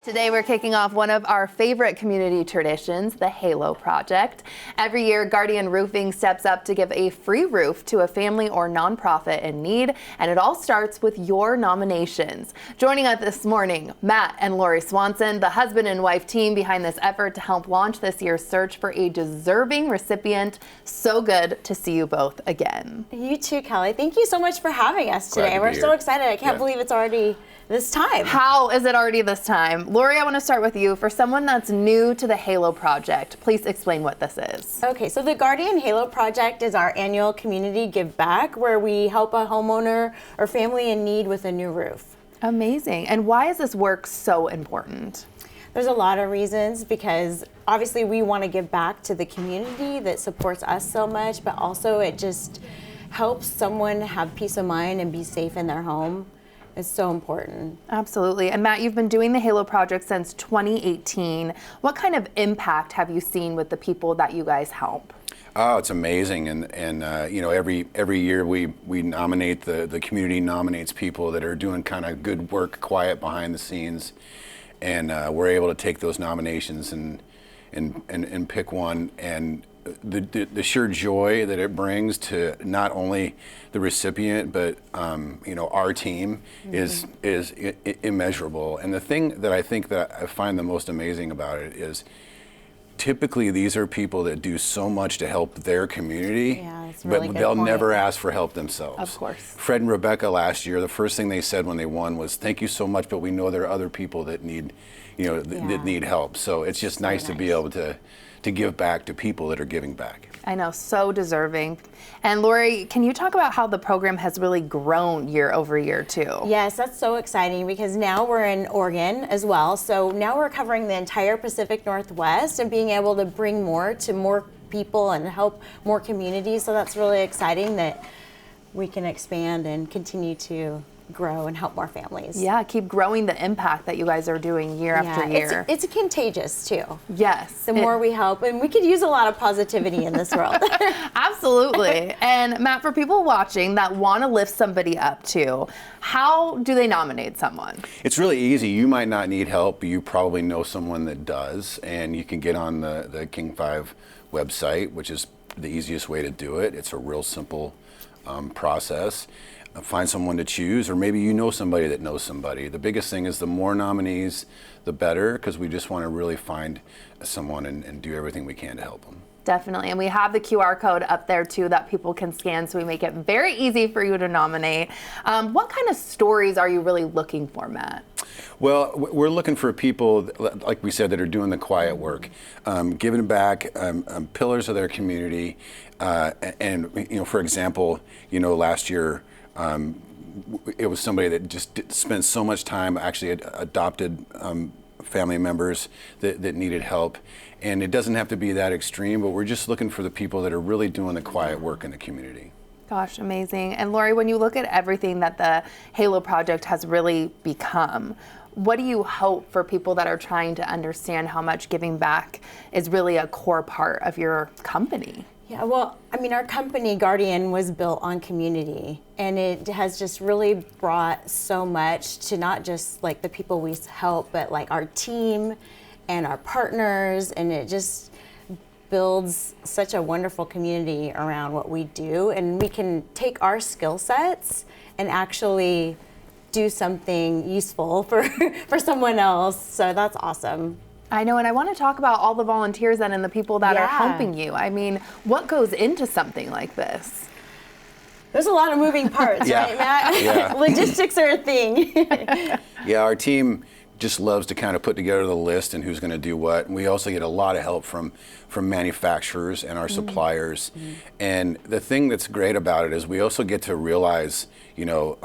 Today we're kicking off one of our favorite community traditions, the Halo Project. Every year, Guardian Roofing steps up to give a free roof to a family or nonprofit in need, and it all starts with your nominations. Joining us this morning, Matt and Lori Swanson, the husband and wife team behind this effort to help launch this year's search for a deserving recipient. So good to see you both again. You too, Kelly. Thank you so much for having us today. We're so excited. I can't believe it's already this time. How is it already this time? Lori, I want to start with you. For someone that's new to the Halo Project, please explain what this is. Okay, so the Guardian Halo Project is our annual community give back where we help a homeowner or family in need with a new roof. Amazing. And why is this work so important? There's a lot of reasons, because obviously we want to give back to the community that supports us so much, but also it just helps someone have peace of mind and be safe in their home. It's so important. Absolutely. And Matt, you've been doing the Halo Project since 2018. What kind of impact have you seen with the people that you guys help? Oh, it's amazing, and you know, every year we nominate, the community nominates people that are doing kind of good work, quiet behind the scenes, and we're able to take those nominations and pick one, and the sheer joy that it brings to not only the recipient but you know, our team is immeasurable. And the thing that I think that I find the most amazing about it is typically these are people that do so much to help their community, but they'll never ask for help themselves. Of course. Fred and Rebecca last year, the first thing they said when they won was, "Thank you so much, but we know there are other people that need, you know, that need help." So it's just nice to be able to give back to people that are giving back. I know, so deserving. And Lori, can you talk about how the program has really grown year over year too? Yes, that's so exciting, because now we're in Oregon as well. So now we're covering the entire Pacific Northwest and being able to bring more to more people and help more communities. So that's really exciting that we can expand and continue to grow and help more families. Yeah, keep growing the impact that you guys are doing year after year. It's contagious too. Yes. The more we help, and we could use a lot of positivity in this world. Absolutely. And Matt, for people watching that want to lift somebody up too, how do they nominate someone? It's really easy. You might not need help, but you probably know someone that does, and you can get on the King 5 website, which is the easiest way to do it. It's a real simple process. Find someone to choose, or maybe you know somebody that knows somebody. The biggest thing is the more nominees, the better, because we just want to really find someone and do everything we can to help them. Definitely. And we have the QR code up there too that people can scan, so we make it very easy for you to nominate. What kind of stories are you really looking for, Matt? Well, we're looking for people, like we said, that are doing the quiet work, giving back, pillars of their community. And, you know, for example, you know, last year, it was somebody that just spent so much time, actually adopted family members that needed help. And it doesn't have to be that extreme, but we're just looking for the people that are really doing the quiet work in the community. Gosh, amazing. And Lori, when you look at everything that the Halo Project has really become, what do you hope for people that are trying to understand how much giving back is really a core part of your company? Yeah, well, I mean, our company, Guardian, was built on community, and it has just really brought so much to not just like the people we help, but like our team and our partners, and it just builds such a wonderful community around what we do, and we can take our skill sets and actually do something useful for someone else. So that's awesome. I know, and I want to talk about all the volunteers then and the people that are helping you. I mean, what goes into something like this? There's a lot of moving parts, right, Matt? Yeah. Logistics are a thing. Yeah, our team just loves to kind of put together the list and who's going to do what. And we also get a lot of help from manufacturers and our suppliers. And the thing that's great about it is we also get to realize, you know,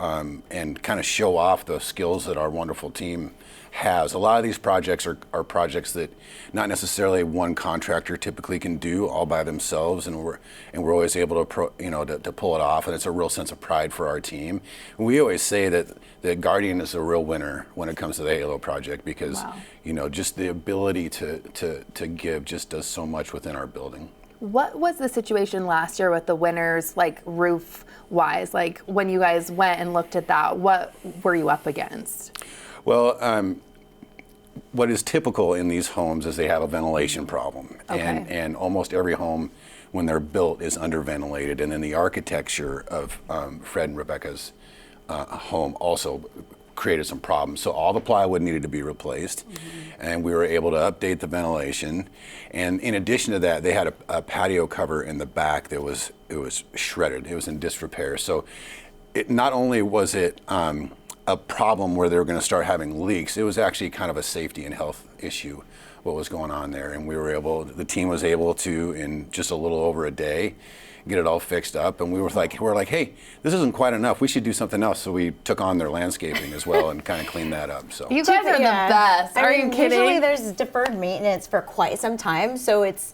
and kind of show off the skills that our wonderful team has. A lot of these projects are projects that not necessarily one contractor typically can do all by themselves, and we're always able to to pull it off, and it's a real sense of pride for our team. And we always say that Guardian is a real winner when it comes to the Halo Project, because you know, just the ability to give just does so much within our building. What was the situation last year with the winners, like roof wise? Like when you guys went and looked at that, what were you up against? Well, what is typical in these homes is they have a ventilation problem, Okay. and almost every home when they're built is underventilated, and then the architecture of Fred and Rebecca's home also created some problems. So all the plywood needed to be replaced, and we were able to update the ventilation. And in addition to that, they had a patio cover in the back that was shredded. It was in disrepair. So it not only was it a problem where they were going to start having leaks, it was actually kind of a safety and health issue what was going on there. And the team was able to, in just a little over a day, get it all fixed up. And we were like, hey, this isn't quite enough. We should do something else. So we took on their landscaping as well and kind of cleaned that up. So You guys are the best. Are you kidding? Usually there's deferred maintenance for quite some time, so it's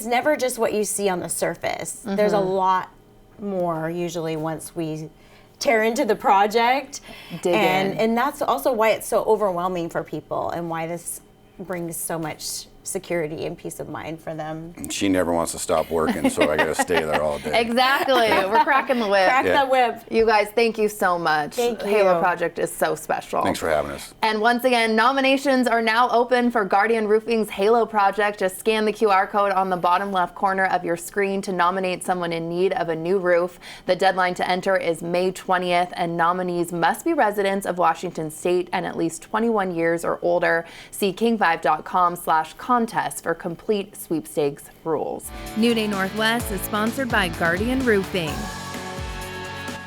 never just what you see on the surface. There's a lot more usually once we tear into the project. Dig in. And that's also why it's so overwhelming for people and why this brings so much security and peace of mind for them. she never wants to stop working, so I got to stay there all day. Exactly. We're cracking the whip. Crack that whip. You guys, thank you so much. Thank you. Halo Project is so special. Thanks for having us. And once again, nominations are now open for Guardian Roofing's Halo Project. Just scan the QR code on the bottom left corner of your screen to nominate someone in need of a new roof. The deadline to enter is May 20th, and nominees must be residents of Washington State and at least 21 years or older. See king5.com/contest for complete sweepstakes rules. New Day Northwest is sponsored by Guardian Roofing.